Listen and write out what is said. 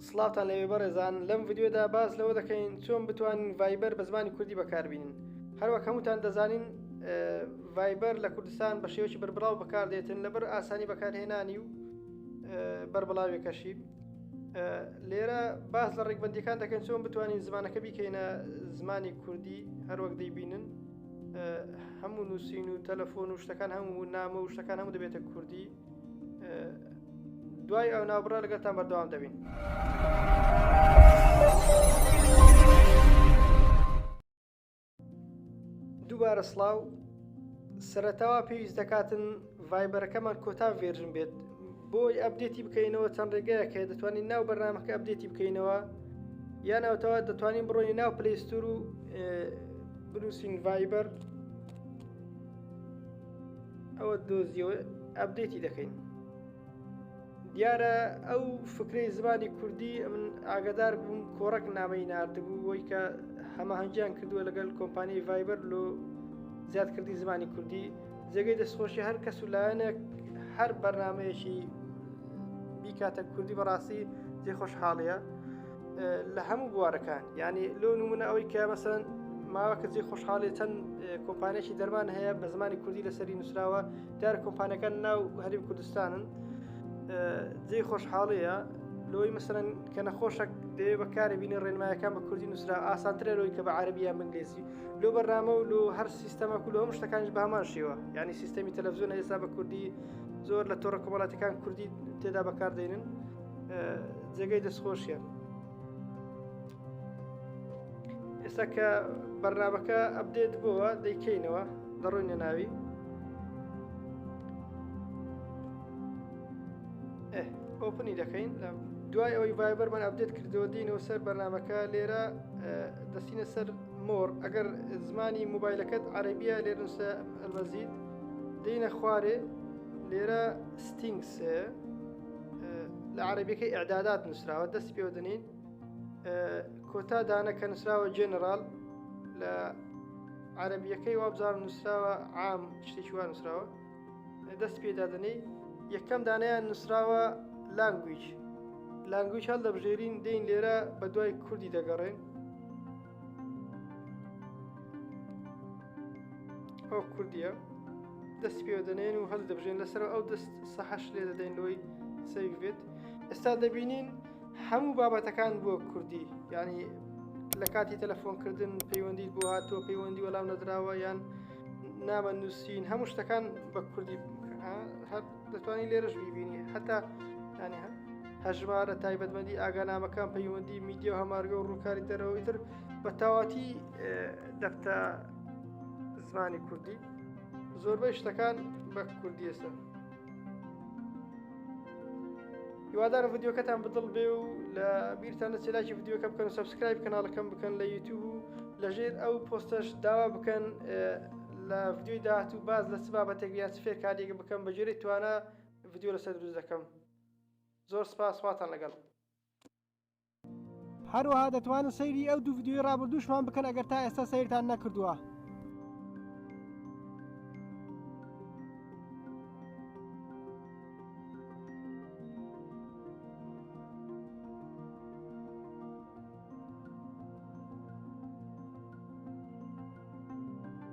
سڵاتان لەوێ بەڕێزان لەم ڤیدیۆدا باس لەوە دەکەین چۆن بتوانین ڤایبەر بە زمانی کوردی بەکاربینن. هەروەک هەمووتان دەزانین ڤایبەر لە کوردستان بە شێوەیەکی بەربڵاو بەکاردێتن لەبەر ئاسانی بەکارهێنانی و بەربڵاوێکەشی. لێرە باس لە ڕێکبەندیەکان دەکەن چۆن بتوانین زمانەکە بیکەینە زمانی کوردی هەروەک دەیبینن. هەموو نووسین و تەلەفۆن و شتەکان هەموو نامە و شتەکان هەموو دەبێتە کوردی. دوای ئەو ناوبڕە لەگەڵتان بەردەوام دەبین. دووبارە سڵاو. سەرەتاوە پێویست دەکاتن ڤایبەرەکەمان کۆتا ڤێرژن بێت. بۆی ئەپدێتی بکەینەوە چەند ڕێگەیەک هەیە. دەتوانین ناو بەرنامەکە ئەپدێتی بکەینەوە، یان ناوتەوە دەتوانین بڕۆین ناو پلەیستۆر و بنووسین ڤایبەر، ئەوە دۆزیەوە ئەپدێتی دەکەین. دیارە ئەو فکرەی زمانی کوردی من ئاگادار بووم کۆڕەک نامەی ناردبوو بۆی کە هەماهەنگیان کردووە لەگەڵ کۆمپانیای ڤایبەر لۆ زیادکردی زمانی کوردی. جێگەی دەستخۆشی هەر کەس و لایەنێک هەر بەرنامەیەکی بیکاتە کوردی بەڕاستی جێ خۆشحاڵیە لە هەموو بوارەکان. یعنی لۆ نمونە ئەوەی کە مەسەن ماوە کە جێ خۆشحاڵی چەند کۆمپانیەکی دەرمان هەیە بە زمانی کوردی لەسەری نووسراوە. دیارە کۆمپانیەکان ناو هەرێمی کوردستانن. جێ خۆشحاڵەیە لۆی مەسەرەن کە نەخۆشێک دەوێت بەکاری بینی ڕێنمایەکان بە کوردی نووسرا ئاسانترە لۆی کە بە عەرەبی یان بەنگلیزی. لۆ بەرنامە و لۆ هەر سیستەمەک و لۆ هەموو شتەکانیش بە هەمان شێوە. یعنی سیستەمی تەلەڤیزیۆن ئێستا بە کوردی زۆر لە تۆڕە کۆمەڵاتیەکان کوردی تێدا بەکاردێنن. جێگەی دەستخۆشیە. ئێستا کە بەرنامەکە ئەپدێت بووە دەیکەینەوە، دەڕۆینە ناوی. ئۆپنی دەکەین. دوای ئەوەی ڤایبەرمان ئەپدێت کردەوە دێنەوە سەر بەرنامەکە. لێرە دەستینە سەر مۆر. ئەگەر زمانی مۆبایلەکەت عەرەبیە لێرە نووسە ئەلمەزید، دێنە خوارێ. لێرە ستینگس لە عەرەبیەکەی ئیعدادات نووسراوە، دەستی پێوە دەنین. کۆتا دانە کە نووسراوە جێنەڕاڵ، لە عەرەبیەکەی وابزانم نووسراوە عام شتێکی وا نووسراوە، دەست پێدا دەنێ. یەکەم دانەیان نووسراوە لانگویج. لانگویج هەڵ دەبژێرین، دێین لێرە بە دوای کوردی دەگەڕێن. ئەو کوردیە، دەستی پێوە دەنێن و هەڵ دەبژێن لەسەر ئەو دەست سەحەش لێ دەدەین لۆی سەیڤ بێت. ئێستا دەبینین هەموو بابەتەکان بووە کوردی. یعنی لە کاتی تەلەفۆنکردن پەیوەندیت بۆ هاتووە، پەیوەندی وەڵام نەدراوە، یان نامە نووسین، هەموو شتەکان بە کوردی هەر دەتوانین لێرەش بیبینی. هەتا ینی هەژمارە تایبەتمەندی ئاگانامەکان، پەیوەندی میدیە و هەمارگە و ڕووکاری دەرەوەی تر بە تەواتی دەفتە زمانی کوردی. زۆربەی شتەکان بە کوردی ئێستا. هیوادارم ڤیدیۆکەتان بەدڵ بێ و لە بیرتان نەچێت لایکی ڤیدیۆکە بکەن و سەبسکرایب کەناڵەکەم بکەن لە یوتیوب و لەژێر ئەو پۆستەش داوا بکەن لە ڤیدیۆی داهاتوو باز لە چ بابەتێک یان چ فێرکاریەک بکەم بە جێرەی توانە ڤیدیۆ لەسەر دروست دەکەم. زۆر سپاس، خواتان لەگەڵ. هەروەها دەتوانن سەیری ئەو دوو ڤیدیۆی ڕابردووشمان بکەن ئەگەر تا ئێستا سەیرتان نەکردووە.